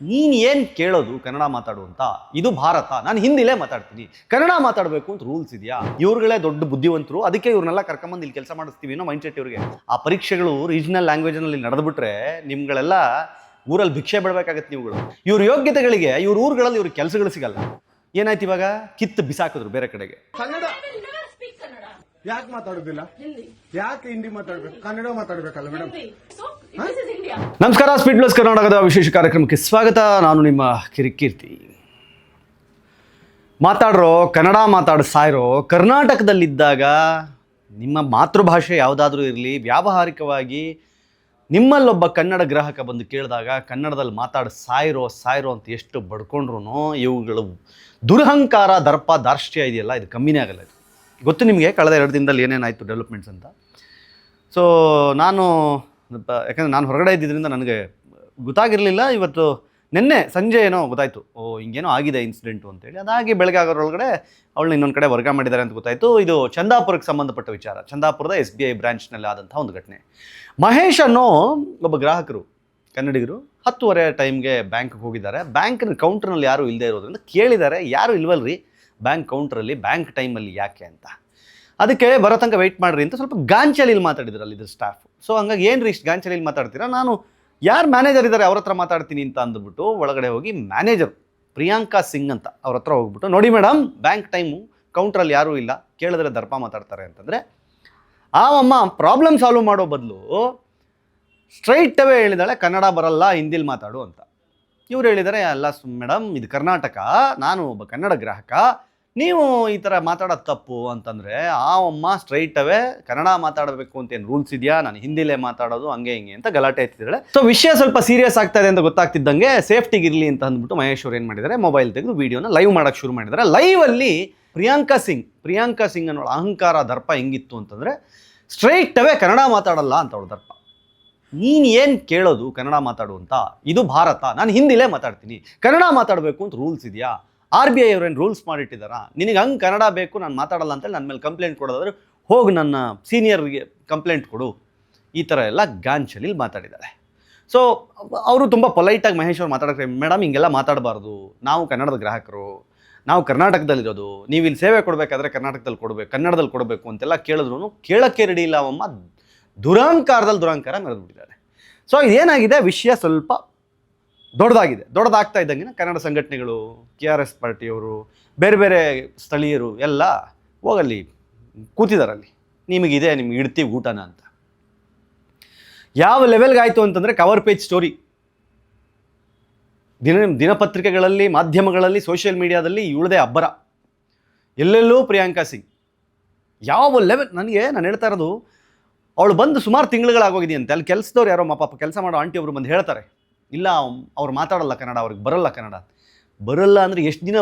ನೀನು ಏನು ಕೇಳೋದು ಕನ್ನಡ ಮಾತಾಡು ಅಂತ? ಇದು ಭಾರತ, ನಾನು ಹಿಂದಿಲೇ ಮಾತಾಡ್ತೀನಿ, ಕನ್ನಡ ಮಾತಾಡಬೇಕು ಅಂತ ರೂಲ್ಸ್ ಇದೆಯಾ? ಇವ್ರುಗಳೇ ದೊಡ್ಡ ಬುದ್ಧಿವಂತರು, ಅದಕ್ಕೆ ಇವ್ರನ್ನೆಲ್ಲ ಕರ್ಕೊಂಬಂದು ಇಲ್ಲಿ ಕೆಲಸ ಮಾಡಿಸ್ತೀವಿ ಅನ್ನೋ ಮೈಂಡ್ ಸೆಟ್ ಇವ್ರಿಗೆ. ಆ ಪರೀಕ್ಷೆಗಳು ರೀಜನಲ್ ಲ್ಯಾಂಗ್ವೇಜ್ನಲ್ಲಿ ನಡೆದ್ಬಿಟ್ರೆ ನಿಮ್ಗಳೆಲ್ಲ ಊರಲ್ಲಿ ಭಿಕ್ಷೆ ಬಿಡಬೇಕಾಗತ್ತೆ ನೀವುಗಳು. ಇವ್ರ ಯೋಗ್ಯತೆಗಳಿಗೆ ಇವ್ರ ಊರುಗಳಲ್ಲಿ ಇವ್ರ ಕೆಲಸಗಳು ಸಿಗಲ್ಲ. ಏನಾಯ್ತು ಇವಾಗ? ಕಿತ್ತು ಬಿಸಾಕಿದ್ರು ಬೇರೆ ಕಡೆಗೆ. ಕನ್ನಡ ಯಾಕೆ ಮಾತಾಡೋದಿಲ್ಲ? ಯಾಕೆ ಹಿಂದಿ ಮಾತಾಡ್ಬೇಕು? ಕನ್ನಡ ಮಾತಾಡ್ಬೇಕಲ್ಲ ಮೇಡಮ್? ನಮಸ್ಕಾರ, ಸ್ಪೀಡ್ ಪ್ಲಸ್ ಕರ್ನಾಟಕದ ವಿಶೇಷ ಕಾರ್ಯಕ್ರಮಕ್ಕೆ ಸ್ವಾಗತ. ನಾನು ನಿಮ್ಮ ಕಿರಿಕೀರ್ತಿ. ಮಾತಾಡ್ರೋ, ಕನ್ನಡ ಮಾತಾಡ ಸಾಯ್ರೋ. ಕರ್ನಾಟಕದಲ್ಲಿದ್ದಾಗ ನಿಮ್ಮ ಮಾತೃಭಾಷೆ ಯಾವುದಾದ್ರೂ ಇರಲಿ, ವ್ಯಾವಹಾರಿಕವಾಗಿ ನಿಮ್ಮಲ್ಲೊಬ್ಬ ಕನ್ನಡ ಗ್ರಾಹಕ ಬಂದು ಕೇಳಿದಾಗ ಕನ್ನಡದಲ್ಲಿ ಸಾಯ್ರೋ ಅಂತ ಎಷ್ಟು ಬಡ್ಕೊಂಡ್ರು ಇವುಗಳು ದುರಹಂಕಾರ, ದರ್ಪ, ದಾರ್ಷ್ಟ್ಯ ಇದೆಯಲ್ಲ, ಇದು ಕಮ್ಮಿನೇ ಆಗಲ್ಲ. ಇದು ಗೊತ್ತು ನಿಮಗೆ ಕಳೆದ 2 ದಿನದಲ್ಲಿ ಏನೇನಾಯಿತು ಡೆವಲಪ್ಮೆಂಟ್ಸ್ ಅಂತ. ಸೊ ಯಾಕಂದರೆ ನಾನು ಹೊರಗಡೆ ಇದ್ದಿದ್ದರಿಂದ ನನಗೆ ಗೊತ್ತಾಗಿರಲಿಲ್ಲ. ಇವತ್ತು ನಿನ್ನೆ ಸಂಜೆ ಏನೋ ಗೊತ್ತಾಯಿತು, ಹಿಂಗೇನೋ ಆಗಿದೆ ಇನ್ಸಿಡೆಂಟು ಅಂತೇಳಿ. ಅದಾಗಿ ಬೆಳಗ್ಗೆ ಆಗೋರೊಳಗಡೆ ಅವಳನ್ನ ಇನ್ನೊಂದು ಕಡೆ ವರ್ಗ ಮಾಡಿದ್ದಾರೆ ಅಂತ ಗೊತ್ತಾಯಿತು. ಇದು ಚಂದಾಪುರಕ್ಕೆ ಸಂಬಂಧಪಟ್ಟ ವಿಚಾರ. ಚಂದಾಪುರದ SBI ಬ್ರಾಂಚ್ನಲ್ಲಿ ಆದಂಥ ಒಂದು ಘಟನೆ. ಮಹೇಶ್ ಅನ್ನೋ ಒಬ್ಬ ಗ್ರಾಹಕರು, ಕನ್ನಡಿಗರು, 10:30 ಟೈಮ್ಗೆ ಬ್ಯಾಂಕ್ಗೆ ಹೋಗಿದ್ದಾರೆ. ಬ್ಯಾಂಕ್ನ ಕೌಂಟ್ರ್ನಲ್ಲಿ ಯಾರೂ ಇಲ್ಲದೆ ಇರೋದ್ರಿಂದ ಕೇಳಿದ್ದಾರೆ, ಯಾರೂ ಇಲ್ವಲ್ರಿ ಬ್ಯಾಂಕ್ ಕೌಂಟ್ರಲ್ಲಿ, ಬ್ಯಾಂಕ್ ಟೈಮಲ್ಲಿ ಯಾಕೆ ಅಂತ. ಅದಕ್ಕೆ ಬರೋ ತನಕ ವೆಯ್ಟ್ ಮಾಡಿರಿ ಅಂತ ಸ್ವಲ್ಪ ಗಾಂಚಲಿಲಿ ಮಾತಾಡಿದ್ರು ಅಲ್ಲಿದ್ದ ಸ್ಟಾಫ್. ಸೊ ಹಂಗಾಗಿ ಏನು ರೀ ಇಷ್ಟು ಗಾಂಚಲಿಲಿ ಮಾತಾಡ್ತೀರಾ, ನಾನು ಯಾರು ಮ್ಯಾನೇಜರ್ ಇದ್ದಾರೆ ಅವ್ರ ಹತ್ರ ಮಾತಾಡ್ತೀನಿ ಅಂತ ಅಂದ್ಬಿಟ್ಟು ಒಳಗಡೆ ಹೋಗಿ ಮ್ಯಾನೇಜರ್ ಪ್ರಿಯಾಂಕಾ ಸಿಂಗ್ ಅಂತ ಅವ್ರ ಹತ್ರ ಹೋಗ್ಬಿಟ್ಟು, ನೋಡಿ ಮೇಡಮ್, ಬ್ಯಾಂಕ್ ಟೈಮು, ಕೌಂಟ್ರಲ್ಲಿ ಯಾರೂ ಇಲ್ಲ, ಕೇಳಿದ್ರೆ ದರ್ಪ ಮಾತಾಡ್ತಾರೆ ಅಂತಂದರೆ ಅಮ್ಮ ಪ್ರಾಬ್ಲಮ್ ಸಾಲ್ವ್ ಮಾಡೋ ಬದಲು ಸ್ಟ್ರೈಟ್ ಅವೇ ಹೇಳಿದಾಳೆ, ಕನ್ನಡ ಬರಲ್ಲ, ಹಿಂದಿಲಿ ಮಾತಾಡು ಅಂತ. ಇವ್ರು ಹೇಳಿದ್ದಾರೆ, ಅಲ್ಲ ಮೇಡಮ್, ಇದು ಕರ್ನಾಟಕ, ನಾನು ಒಬ್ಬ ಕನ್ನಡ ಗ್ರಾಹಕ, ನೀವು ಈ ಥರ ಮಾತಾಡೋದು ತಪ್ಪು ಅಂತಂದರೆ ಅಮ್ಮ ಸ್ಟ್ರೈಟ್ ಅವೇ ಕನ್ನಡ ಮಾತಾಡಬೇಕು ಅಂತ ಏನು ರೂಲ್ಸ್ ಇದೆಯಾ, ನಾನು ಹಿಂದಿಲೇ ಮಾತಾಡೋದು, ಹಂಗೆ ಹಿಂಗೆ ಅಂತ ಗಲಾಟೆ ಎತ್ತಿದ್ದಾಳೆ. ಸೊ ವಿಷಯ ಸ್ವಲ್ಪ ಸೀರಿಯಸ್ ಆಗ್ತಾ ಇದೆ ಅಂತ ಗೊತ್ತಾಗ್ತಿದ್ದಂಗೆ ಸೇಫ್ಟಿಗಿರಲಿ ಅಂತ ಅಂದ್ಬಿಟ್ಟು ಮಹೇಶ್ ಅವ್ರು ಏನು ಮಾಡಿದ್ದಾರೆ, ಮೊಬೈಲ್ ತೆಗೆದು ವೀಡಿಯೋನ ಲೈವ್ ಮಾಡೋಕ್ಕೆ ಶುರು ಮಾಡಿದ್ದಾರೆ. ಲೈವಲ್ಲಿ ಪ್ರಿಯಾಂಕಾ ಸಿಂಗ್ ಅನ್ನೋ ಅಹಂಕಾರ, ದರ್ಪ ಹೆಂಗಿತ್ತು ಅಂತಂದರೆ, ಸ್ಟ್ರೈಟ್ ಅವೇ ಕನ್ನಡ ಮಾತಾಡಲ್ಲ ಅಂತ ಅವಳು ದರ್ಪ. ನೀನು ಏನು ಕೇಳೋದು ಕನ್ನಡ ಮಾತಾಡು ಅಂತ? ಇದು ಭಾರತ, ನಾನು ಹಿಂದಿಲೇ ಮಾತಾಡ್ತೀನಿ, ಕನ್ನಡ ಮಾತಾಡಬೇಕು ಅಂತ ರೂಲ್ಸ್ ಇದೆಯಾ? RBI ಅವ್ರೇನು ರೂಲ್ಸ್ ಮಾಡಿಟ್ಟಿದ್ದಾರಾ? ನಿನಗೆ ಹಂಗೆ ಕನ್ನಡ ಬೇಕು, ನಾನು ಮಾತಾಡಲ್ಲ ಅಂತೇಳಿ ನನ್ನ ಮೇಲೆ ಕಂಪ್ಲೇಂಟ್ ಕೊಡೋದಾದ್ರೆ ಹೋಗಿ ನನ್ನ ಸೀನಿಯರ್ಗೆ ಕಂಪ್ಲೇಂಟ್ ಕೊಡು. ಈ ಥರ ಎಲ್ಲ ಗಾಂಚಲಿಲಿ ಮಾತಾಡಿದ್ದಾರೆ. ಸೊ ಅವರು ತುಂಬ ಪೊಲೈಟಾಗಿ ಮಹೇಶ್ ಅವ್ರು ಮಾತಾಡೋಕ್ಕೆ, ಮೇಡಮ್ ಹಿಂಗೆಲ್ಲ ಮಾತಾಡಬಾರ್ದು, ನಾವು ಕನ್ನಡದ ಗ್ರಾಹಕರು, ನಾವು ಕರ್ನಾಟಕದಲ್ಲಿರೋದು, ನೀವು ಇಲ್ಲಿ ಸೇವೆ ಕೊಡಬೇಕಾದ್ರೆ ಕನ್ನಡದಲ್ಲಿ ಕೊಡಬೇಕು ಅಂತೆಲ್ಲ ಕೇಳಿದ್ರು ಕೇಳೋಕ್ಕೆ ರೆಡಿ ಇಲ್ಲ ಅವಮ್ಮ. ದುರಹಂಕಾರ ಮೆರೆದ್ಬಿಟ್ಟಿದ್ದಾರೆ. ಸೊ ಇದೇನಾಗಿದೆ, ವಿಷಯ ಸ್ವಲ್ಪ ದೊಡ್ಡದಾಗ್ತಾ ಇದ್ದಂಗೆ ಕನ್ನಡ ಸಂಘಟನೆಗಳು, KRS ಪಾರ್ಟಿಯವರು, ಬೇರೆ ಬೇರೆ ಸ್ಥಳೀಯರು ಎಲ್ಲ ಹೋಗಲ್ಲಿ ಕೂತಿದ್ದಾರಲ್ಲಿ, ನಿಮಗೆ ಇಡ್ತೀವಿ ಊಟನ ಅಂತ. ಯಾವ ಲೆವೆಲ್ಗೆ ಆಯಿತು ಅಂತಂದರೆ, ಕವರ್ ಪೇಜ್ ಸ್ಟೋರಿ ದಿನಪತ್ರಿಕೆಗಳಲ್ಲಿ, ಮಾಧ್ಯಮಗಳಲ್ಲಿ, ಸೋಷಿಯಲ್ ಮೀಡಿಯಾದಲ್ಲಿ ಇವಳದೇ ಅಬ್ಬರ. ಎಲ್ಲೆಲ್ಲೂ ಪ್ರಿಯಾಂಕಾ ಸಿಂಗ್. ಯಾವ ಲೆವೆಲ್, ನಾನು ಹೇಳ್ತಾ ಇರೋದು, ಅವಳು ಬಂದು ಸುಮಾರು ತಿಂಗಳುಗಳಾಗೋಗಿದೆಯಂತೆ. ಅಲ್ಲಿ ಕೆಲಸದವ್ರು ಯಾರೋ ಪಾಪ ಕೆಲಸ ಮಾಡೋ ಆಂಟಿ ಒಬ್ರು ಬಂದು ಹೇಳ್ತಾರೆ, ಇಲ್ಲ ಅವ್ರು ಮಾತಾಡಲ್ಲ ಕನ್ನಡ, ಅವ್ರಿಗೆ ಬರಲ್ಲ ಕನ್ನಡ. ಬರಲ್ಲ ಅಂದರೆ ಎಷ್ಟು ದಿನ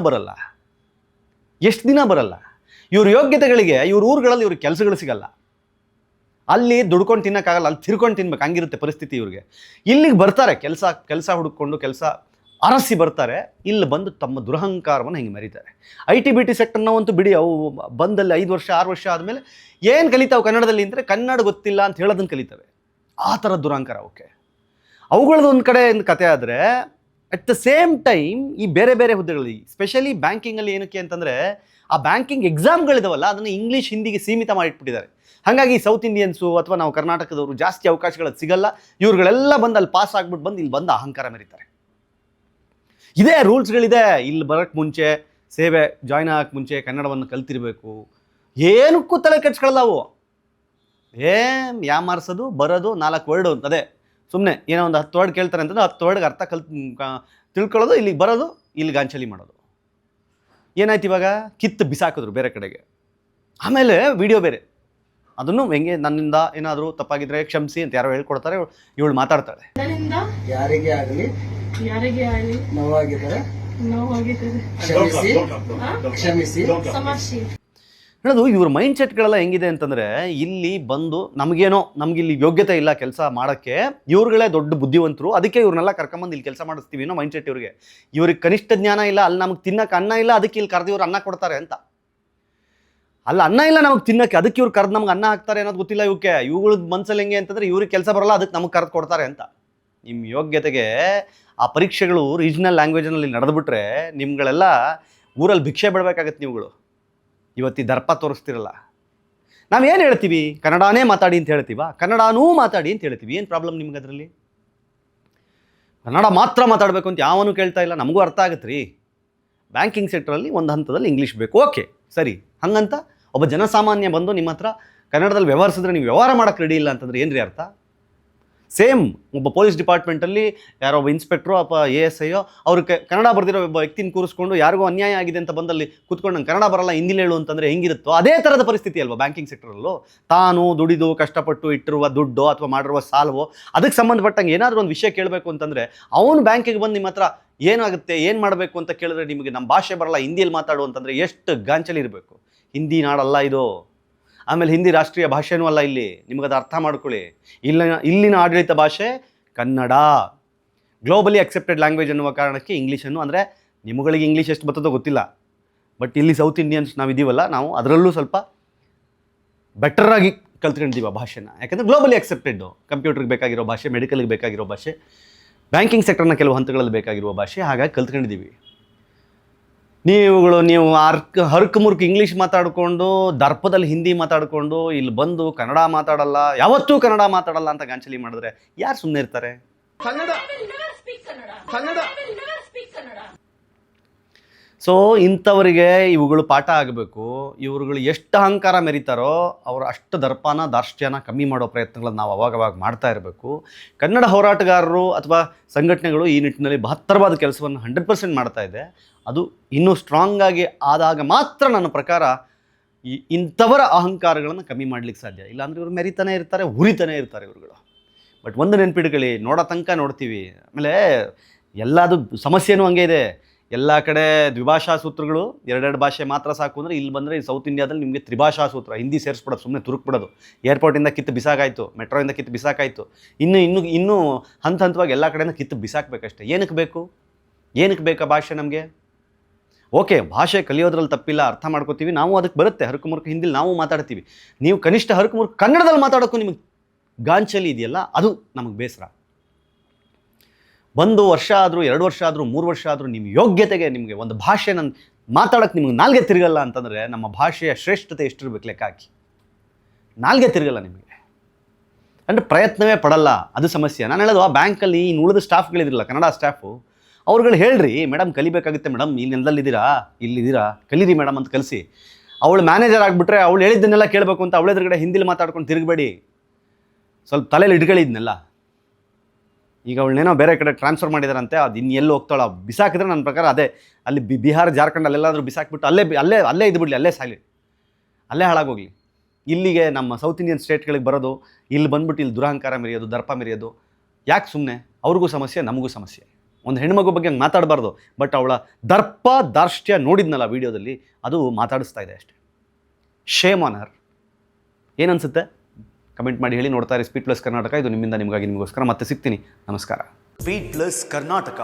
ಬರಲ್ಲ? ಇವ್ರ ಯೋಗ್ಯತೆಗಳಿಗೆ ಇವ್ರ ಊರುಗಳಲ್ಲಿ ಇವ್ರಿಗೆ ಕೆಲಸಗಳು ಸಿಗಲ್ಲ. ಅಲ್ಲಿ ದುಡ್ಕೊಂಡು ತಿನ್ನೋಕ್ಕಾಗಲ್ಲ, ಅಲ್ಲಿ ತಿರ್ಕೊಂಡು ತಿನ್ಬೇಕು, ಹಂಗಿರುತ್ತೆ ಪರಿಸ್ಥಿತಿ ಇವ್ರಿಗೆ. ಇಲ್ಲಿಗೆ ಬರ್ತಾರೆ, ಕೆಲಸ ಹುಡುಕೊಂಡು, ಕೆಲಸ ಅರಸಿ ಬರ್ತಾರೆ, ಇಲ್ಲಿ ಬಂದು ತಮ್ಮ ದುರಹಂಕಾರವನ್ನು ಹಿಂಗೆ ಮೆರೀತಾರೆ. IT-BT ಸೆಕ್ಟರ್ನವಂತೂ ಬಿಡಿ, ಅವು ಬಂದಲ್ಲಿ 5 ವರ್ಷ 6 ವರ್ಷ ಆದಮೇಲೆ ಏನು ಕಲಿತಾವೆ ಕನ್ನಡದಲ್ಲಿ ಅಂದರೆ, ಕನ್ನಡ ಗೊತ್ತಿಲ್ಲ ಅಂತ ಹೇಳೋದನ್ನು ಕಲಿತವೆ. ಆ ಥರ ದುರಹಂಕಾರ ಅವಕ್ಕೆ. ಅವುಗಳದ್ದು ಒಂದು ಕಡೆ ಕತೆ ಆದರೆ, ಅಟ್ ದ ಸೇಮ್ ಟೈಮ್ ಈ ಬೇರೆ ಬೇರೆ ಹುದ್ದೆಗಳಲ್ಲಿ, ಸ್ಪೆಷಲಿ ಬ್ಯಾಂಕಿಂಗಲ್ಲಿ ಏನಕ್ಕೆ ಅಂತಂದರೆ, ಆ ಬ್ಯಾಂಕಿಂಗ್ ಎಕ್ಸಾಮ್ಗಳಿದಾವಲ್ಲ, ಅದನ್ನು ಇಂಗ್ಲೀಷ್ ಹಿಂದಿಗೆ ಸೀಮಿತ ಮಾಡಿಟ್ಬಿಟ್ಟಿದ್ದಾರೆ. ಹಾಗಾಗಿ ಸೌತ್ ಇಂಡಿಯನ್ಸು ಅಥವಾ ನಾವು ಕರ್ನಾಟಕದವರು ಜಾಸ್ತಿ ಅವಕಾಶಗಳು ಸಿಗಲ್ಲ. ಇವ್ರುಗಳೆಲ್ಲ ಬಂದು ಅಲ್ಲಿ ಪಾಸ್ ಆಗ್ಬಿಟ್ಟು ಬಂದು ಇಲ್ಲಿ ಬಂದು ಅಹಂಕಾರ ಮೆರೀತಾರೆ. ಇದೇ ರೂಲ್ಸ್ಗಳಿದೆ. ಇಲ್ಲಿ ಬರೋಕ್ಕೆ ಮುಂಚೆ, ಸೇವೆ ಜಾಯ್ನ್ ಆಗೋಕ್ಕೆ ಮುಂಚೆ ಕನ್ನಡವನ್ನು ಕಲ್ತಿರಬೇಕು. ಏನಕ್ಕೂ ತಲೆ ಕೆಡ್ಸ್ಕೊಳ್ಳಲ್ಲ ಅವು. ಯಾಮಾರಿಸೋದು, ಬರೋದು, 4 ವರ್ಡು ಅಂತದೆ. ಸುಮ್ಮನೆ ಏನೋ ಒಂದು 10 ವರ್ಡ್ ಕೇಳ್ತಾರೆ ಅಂತಂದ್ರೆ 10 ವರ್ಡ್ಗೆ ಅರ್ಥ ತಿಳ್ಕೊಳ್ಳೋದು, ಇಲ್ಲಿಗೆ ಬರೋದು, ಇಲ್ಲಿ ಗಾಂಚಲಿ ಮಾಡೋದು. ಏನಾಯ್ತು ಇವಾಗ? ಕಿತ್ತು ಬಿಸಾಕಿದ್ರು ಬೇರೆ ಕಡೆಗೆ. ಆಮೇಲೆ ವಿಡಿಯೋ ಬೇರೆ, ಅದನ್ನು ಹೆಂಗೆ, ನನ್ನಿಂದ ಏನಾದರೂ ತಪ್ಪಾಗಿದ್ರೆ ಕ್ಷಮಿಸಿ ಅಂತ ಯಾರೋ ಹೇಳ್ಕೊಡ್ತಾರೆ, ಇವಳು ಮಾತಾಡ್ತಾಳೆ. ಯಾರಿಗೆ ಆಗಲಿ ನೋವಾಗಿದ್ದರೆ ಕ್ಷಮಿಸಿ. ಹೇಳೋದು ಇವ್ರ ಮೈಂಡ್ ಸೆಟ್ಗಳೆಲ್ಲ ಹೆಂಗಿದೆ ಅಂತಂದರೆ, ಇಲ್ಲಿ ಬಂದು ನಮಗಿಲ್ಲಿ ಯೋಗ್ಯತೆ ಇಲ್ಲ ಕೆಲಸ ಮಾಡೋಕ್ಕೆ, ಇವ್ರುಗಳೇ ದೊಡ್ಡ ಬುದ್ಧಿವಂತರು, ಅದಕ್ಕೆ ಇವ್ರನ್ನೆಲ್ಲ ಕರ್ಕೊಂಬಂದು ಇಲ್ಲಿ ಕೆಲಸ ಮಾಡಿಸ್ತೀವಿ ಅನ್ನೋ ಮೈಂಡ್ ಸೆಟ್ ಇವ್ರಿಗೆ ಕನಿಷ್ಠ ಜ್ಞಾನ ಇಲ್ಲ. ಅಲ್ಲಿ ನಮಗೆ ತಿನ್ನಕ್ಕೆ ಅನ್ನ ಇಲ್ಲ, ಅದಕ್ಕೆ ಇಲ್ಲಿ ಕರೆದು ಇವ್ರು ಅನ್ನ ಕೊಡ್ತಾರೆ ಅಂತ. ಅಲ್ಲ, ಅನ್ನ ಇಲ್ಲ ನಮಗೆ ತಿನ್ನಕ್ಕೆ, ಅದಕ್ಕೆ ಇವ್ರು ಕರೆದು ನಮ್ಗೆ ಅನ್ನ ಹಾಕ್ತಾರೆ ಅನ್ನೋದು ಗೊತ್ತಿಲ್ಲ ಇವಕ್ಕೆ. ಇವುಗಳ ಮನಸ್ಸಲ್ಲಿ ಹೆಂಗೆ ಅಂತಂದರೆ, ಇವ್ರಿಗೆ ಕೆಲಸ ಬರೋಲ್ಲ, ಅದಕ್ಕೆ ನಮಗೆ ಕರೆದು ಕೊಡ್ತಾರೆ ಅಂತ. ನಿಮ್ಮ ಯೋಗ್ಯತೆಗೆ ಆ ಪರೀಕ್ಷೆಗಳು ರೀಜ್ನಲ್ ಲ್ಯಾಂಗ್ವೇಜ್ನಲ್ಲಿ ನಡೆದುಬಿಟ್ರೆ ನಿಮ್ಗಳೆಲ್ಲ ಊರಲ್ಲಿ ಭಿಕ್ಷೆ ಬಿಡಬೇಕಾಗತ್ತೆ ನೀವುಗಳು. ಇವತ್ತು ದರ್ಪ ತೋರಿಸ್ತಿರಲ್ಲ. ನಾವೇನು ಹೇಳ್ತೀವಿ, ಕನ್ನಡನೇ ಮಾತಾಡಿ ಅಂತ ಹೇಳ್ತೀವ, ಕನ್ನಡನೂ ಮಾತಾಡಿ ಅಂತ ಹೇಳ್ತೀವಿ. ಏನು ಪ್ರಾಬ್ಲಮ್ ನಿಮ್ಗೆ ಅದರಲ್ಲಿ? ಕನ್ನಡ ಮಾತ್ರ ಮಾತಾಡಬೇಕು ಅಂತ ಯಾವನು ಕೇಳ್ತಾ ಇಲ್ಲ, ನಮಗೂ ಅರ್ಥ ಆಗುತ್ತೆ ರೀ. ಬ್ಯಾಂಕಿಂಗ್ ಸೆಕ್ಟ್ರಲ್ಲಿ ಒಂದು ಹಂತದಲ್ಲಿ ಇಂಗ್ಲೀಷ್ ಬೇಕು, ಓಕೆ ಸರಿ. ಹಂಗಂತ ಒಬ್ಬ ಜನಸಾಮಾನ್ಯ ಬಂದು ನಿಮ್ಮ ಹತ್ರ ಕನ್ನಡದಲ್ಲಿ ವ್ಯವಹರಿಸಿದ್ರೆ ನೀವು ವ್ಯವಹಾರ ಮಾಡೋಕ್ಕೆ ರೆಡಿ ಇಲ್ಲ ಅಂತಂದ್ರೆ ಏನು ರೀ ಅರ್ಥ? ಸೇಮ್ ಒಬ್ಬ ಪೊಲೀಸ್ ಡಿಪಾರ್ಟ್ಮೆಂಟಲ್ಲಿ ಯಾರೋ ಒಬ್ಬ ಇನ್ಸ್ಪೆಕ್ಟ್ರು ಅಥವಾ ASIಯೋ ಅವ್ರಿಗೆ ಕನ್ನಡ ಬರ್ದಿರೋ ಒಬ್ಬ ವ್ಯಕ್ತಿನ ಕೂರಿಸ್ಕೊಂಡು ಯಾರಿಗೂ ಅನ್ಯಾಯ ಆಗಿದೆ ಅಂತ ಬಂದಲ್ಲಿ ಕೂತ್ಕೊಂಡು ನಂಗೆ ಕನ್ನಡ ಬರಲ್ಲ ಹಿಂದಿಲಿ ಹೇಳು ಅಂತಂದರೆ ಹೆಂಗಿರುತ್ತೋ ಅದೇ ಥರದ ಪರಿಸ್ಥಿತಿ ಅಲ್ವಾ ಬ್ಯಾಂಕಿಂಗ್ ಸೆಕ್ಟರಲ್ಲೂ. ತಾನು ದುಡಿದು ಕಷ್ಟಪಟ್ಟು ಇಟ್ಟಿರುವ ದುಡ್ಡೋ ಅಥವಾ ಮಾಡಿರುವ ಸಾಲವೋ ಅದಕ್ಕೆ ಸಂಬಂಧಪಟ್ಟಂಗೆ ಏನಾದರೂ ಒಂದು ವಿಷಯ ಕೇಳಬೇಕು ಅಂತಂದರೆ ಅವನು ಬ್ಯಾಂಕಿಗೆ ಬಂದು ನಿಮ್ಮ ಹತ್ರ ಏನಾಗುತ್ತೆ, ಏನು ಮಾಡಬೇಕು ಅಂತ ಕೇಳಿದ್ರೆ ನಿಮಗೆ ನಮ್ಮ ಭಾಷೆ ಬರಲ್ಲ ಹಿಂದಿಯಲ್ಲಿ ಮಾತಾಡು ಅಂತಂದರೆ ಎಷ್ಟು ಗಾಂಚಲಿ ಇರಬೇಕು. ಹಿಂದಿ ನಾಡಲ್ಲ ಇದು. ಆಮೇಲೆ ಹಿಂದಿ ರಾಷ್ಟ್ರೀಯ ಭಾಷೆನೂ ಅಲ್ಲ ಇಲ್ಲಿ, ನಿಮಗದು ಅರ್ಥ ಮಾಡ್ಕೊಳ್ಳಿ. ಇಲ್ಲಿನ ಆಡಳಿತ ಭಾಷೆ ಕನ್ನಡ, ಗ್ಲೋಬಲಿ ಅಕ್ಸೆಪ್ಟೆಡ್ ಲ್ಯಾಂಗ್ವೇಜ್ ಅನ್ನುವ ಕಾರಣಕ್ಕೆ ಇಂಗ್ಲೀಷನ್ನು, ಅಂದರೆ ನಿಮ್ಮಗಳಿಗೆ ಇಂಗ್ಲೀಷ್ ಎಷ್ಟು ಬರ್ತದೋ ಗೊತ್ತಿಲ್ಲ, ಬಟ್ ಇಲ್ಲಿ ಸೌತ್ ಇಂಡಿಯನ್ಸ್ ನಾವಿದ್ದೀವಲ್ಲ, ನಾವು ಅದರಲ್ಲೂ ಸ್ವಲ್ಪ ಬೆಟರಾಗಿ ಕಲ್ತ್ಕೊಂಡಿದ್ದೀವಿ ಆ ಭಾಷೆನ. ಯಾಕಂದರೆ ಗ್ಲೋಬಲಿ ಅಕ್ಸೆಪ್ಟೆಡ್ಡು, ಕಂಪ್ಯೂಟ್ರಿಗೆ ಬೇಕಾಗಿರೋ ಭಾಷೆ, ಮೆಡಿಕಲ್ಗೆ ಬೇಕಾಗಿರೋ ಭಾಷೆ, ಬ್ಯಾಂಕಿಂಗ್ ಸೆಕ್ಟರ್ನ ಕೆಲವು ಹಂತಗಳಲ್ಲಿ ಬೇಕಾಗಿರುವ ಭಾಷೆ, ಹಾಗಾಗಿ ಕಲ್ತ್ಕೊಂಡಿದ್ದೀವಿ. ನೀವು ಹರ್ಕ್ ಮುರ್ಕ್ ಇಂಗ್ಲೀಷ್ ಮಾತಾಡಿಕೊಂಡು ದರ್ಪದಲ್ಲಿ ಹಿಂದಿ ಮಾತಾಡಿಕೊಂಡು ಇಲ್ಲಿ ಬಂದು ಕನ್ನಡ ಮಾತಾಡಲ್ಲ, ಯಾವತ್ತೂ ಕನ್ನಡ ಮಾತಾಡಲ್ಲ ಅಂತ ಗಾಂಚಲಿ ಮಾಡಿದ್ರೆ ಯಾರು ಸುಮ್ಮನೆ ಇರ್ತಾರೆ? ಕನ್ನಡ ಕನ್ನಡ ಸೊ ಇಂಥವರಿಗೆ ಇವುಗಳು ಪಾಠ ಆಗಬೇಕು. ಇವುಗಳು ಎಷ್ಟು ಅಹಂಕಾರ ಮೆರಿತಾರೋ ಅವರು ಅಷ್ಟು ದರ್ಪನ ದಾರ್ಷ್ಟ್ಯನ ಕಮ್ಮಿ ಮಾಡೋ ಪ್ರಯತ್ನಗಳನ್ನು ನಾವು ಅವಾಗವಾಗ ಮಾಡ್ತಾ ಇರಬೇಕು. ಕನ್ನಡ ಹೋರಾಟಗಾರರು ಅಥವಾ ಸಂಘಟನೆಗಳು ಈ ನಿಟ್ಟಿನಲ್ಲಿ ಮಹತ್ತರವಾದ ಕೆಲಸವನ್ನು 100% ಮಾಡ್ತಾ ಇದೆ. ಅದು ಇನ್ನೂ ಸ್ಟ್ರಾಂಗ್ ಆಗಿ ಆದಾಗ ಮಾತ್ರ ನನ್ನ ಪ್ರಕಾರ ಇಂಥವರ ಅಹಂಕಾರಗಳನ್ನು ಕಮ್ಮಿ ಮಾಡಲಿಕ್ಕೆ ಸಾಧ್ಯ. ಇಲ್ಲಾಂದರೆ ಇವರು ಮೆರಿತಾನೆ ಇರ್ತಾರೆ, ಹುರಿತಾನೆ ಇರ್ತಾರೆ ಇವ್ರುಗಳು. ಬಟ್ ಒಂದು ನೆನ್ಪಿಡ್ಕೊಳ್ಳಿ, ನೋಡೋ ತನಕ ನೋಡ್ತೀವಿ. ಆಮೇಲೆ ಎಲ್ಲದು ಸಮಸ್ಯೆನೂ ಹಂಗೆ ಇದೆ. ಎಲ್ಲ ಕಡೆ ದ್ವಿಭಾಷಾ ಸೂತ್ರಗಳು, ಎರಡೆರಡು ಭಾಷೆ ಮಾತ್ರ ಸಾಕು ಅಂದರೆ, ಇಲ್ಲಿ ಬಂದರೆ ಈ ಸೌತ್ ಇಂಡಿಯಾದಲ್ಲಿ ನಿಮಗೆ ತ್ರಿಭಾಷಾ ಸೂತ್ರ, ಹಿಂದಿ ಸೇರಿಸ್ಬಿಡೋದು, ಸುಮ್ಮನೆ ತುರುಕ್ಬಿಡೋದು. ಏರ್ಪೋರ್ಟಿಂದ ಕಿತ್ತು ಬಿಸಾಕಾಯಿತು, ಮೆಟ್ರೋಯಿಂದ ಕಿತ್ತು ಬಿಸಾಕಾಯಿತು, ಇನ್ನೂ ಹಂತ ಹಂತವಾಗಿ ಎಲ್ಲ ಕಡೆಯಿಂದ ಕಿತ್ತು ಬಿಸಾಕಬೇಕಷ್ಟೆ. ಏನಕ್ಕೆ ಬೇಕು? ಏನಕ್ಕೆ ಬೇಕಾ ಭಾಷೆ ನಮಗೆ? ಓಕೆ, ಭಾಷೆ ಕಲಿಯೋದ್ರಲ್ಲಿ ತಪ್ಪಿಲ್ಲ, ಅರ್ಥ ಮಾಡ್ಕೋತೀವಿ, ನಾವು ಅದಕ್ಕೆ ಬರುತ್ತೆ. ಹರಕು ಮುರುಕು ಹಿಂದಿಲಿ ನಾವು ಮಾತಾಡ್ತೀವಿ. ನೀವು ಕನಿಷ್ಠ ಹರಕು ಮುರುಕು ಕನ್ನಡದಲ್ಲಿ ಮಾತಾಡೋಕ್ಕೂ ನಿಮಗೆ ಗಾಂಚಲಿ ಇದೆಯಲ್ಲ, ಅದು ನಮಗೆ ಬೇಸರ. 1 ವರ್ಷ ಆದರೂ 2 ವರ್ಷ ಆದರೂ 3 ವರ್ಷ ಆದರೂ ನಿಮ್ಮ ಯೋಗ್ಯತೆಗೆ ನಿಮಗೆ ಒಂದು ಭಾಷೆ ಮಾತಾಡೋಕ್ಕೆ ನಿಮಗೆ ನಾಲ್ಗೆ ತಿರುಗಲ್ಲ ಅಂತಂದರೆ ನಮ್ಮ ಭಾಷೆಯ ಶ್ರೇಷ್ಠತೆ ಎಷ್ಟಿರ್ಬೇಕು ಲೆಕ್ಕ ಹಾಕಿ. ನಾಲ್ಗೆ ತಿರುಗಲ್ಲ ನಿಮಗೆ ಅಂದರೆ ಪ್ರಯತ್ನವೇ ಪಡಲ್ಲ, ಅದು ಸಮಸ್ಯೆ. ನಾನು ಹೇಳೋದು ಆ ಬ್ಯಾಂಕಲ್ಲಿ ಇನ್ನು ಉಳಿದ ಸ್ಟಾಫ್ಗಳಿದಿರಲ್ಲ, ಕನ್ನಡ ಸ್ಟಾಫು, ಅವ್ರುಗಳು ಹೇಳ್ರಿ ಮೇಡಮ್ ಕಲಿಬೇಕಾಗುತ್ತೆ ಮೇಡಮ್, ಇಲ್ಲಿ ಇಲ್ಲಿದ್ದೀರಾ ಕಲೀರಿ ಮೇಡಮ್ ಅಂತ ಕಲಿಸಿ. ಅವಳು ಮ್ಯಾನೇಜರ್ ಆಗಿಬಿಟ್ರೆ ಅವಳು ಹೇಳಿದ್ದನ್ನೆಲ್ಲ ಕೇಳಬೇಕು ಅಂತ ಅವಳ ಎದುರುಗಡೆ ಹಿಂದಿಲಿ ಮಾತಾಡ್ಕೊಂಡು ತಿರುಗಬೇಡಿ. ಸ್ವಲ್ಪ ತಲೆಯಲ್ಲಿ ಇಟ್ಗಳಿದ್ನೆಲ್ಲ. ಈಗ ಅವಳನ್ನೇನೋ ಬೇರೆ ಕಡೆ ಟ್ರಾನ್ಸ್ಫರ್ ಮಾಡಿದಾರಂತೆ, ಅದು ಇನ್ನು ಎಲ್ಲಿ ಹೋಗ್ತಾಳ, ಬಿಸಾಕಿದ್ರೆ ನನ್ನ ಪ್ರಕಾರ ಅದೇ ಅಲ್ಲಿ ಬಿಹಾರ ಜಾರ್ಖಂಡ್ ಅಲ್ಲೆಲ್ಲಾದರೂ ಬಿಸಾಕ್ಬಿಟ್ಟು ಅಲ್ಲೇ ಇದ್ಬಿಡಲಿ, ಅಲ್ಲೇ ಸಾಯಲಿ, ಅಲ್ಲೇ ಹಾಳಾಗೋಗ್ಲಿ. ಇಲ್ಲಿಗೆ ನಮ್ಮ ಸೌತ್ ಇಂಡಿಯನ್ ಸ್ಟೇಟ್ಗಳಿಗೆ ಬರೋದು, ಇಲ್ಲಿ ಬಂದ್ಬಿಟ್ಟು ಇಲ್ಲಿ ದುರಹಂಕಾರ ಮೆರೆಯೋದು, ದರ್ಪ ಮೆರೆಯೋದು ಯಾಕೆ ಸುಮ್ಮನೆ? ಅವ್ರಿಗೂ ಸಮಸ್ಯೆ, ನಮಗೂ ಸಮಸ್ಯೆ. ಒಂದು ಹೆಣ್ಮಗು ಬಗ್ಗೆ ಹಂಗೆ ಮಾತಾಡಬಾರ್ದು, ಬಟ್ ಅವಳ ದರ್ಪ ದಾರ್ಷ್ಟ್ಯ ನೋಡಿದ್ನಲ್ಲ ವೀಡಿಯೋದಲ್ಲಿ, ಅದು ಮಾತಾಡಿಸ್ತಾ ಇದೆ ಅಷ್ಟೇ. Shame on her. ಏನನ್ಸುತ್ತೆ ಕಮೆಂಟ್ ಮಾಡಿ ಹೇಳಿ. ನೋಡ್ತಾ ಇರಿ ಸ್ಪೀಡ್ ಪ್ಲಸ್ ಕರ್ನಾಟಕ. ಇದು ನಿಮ್ಮಿಂದ ನಿಮಗಾಗಿ, ನಿಮಗೋಸ್ಕರ. ಮತ್ತೆ ಸಿಗ್ತೀನಿ. ನಮಸ್ಕಾರ. Speed plus Karnataka.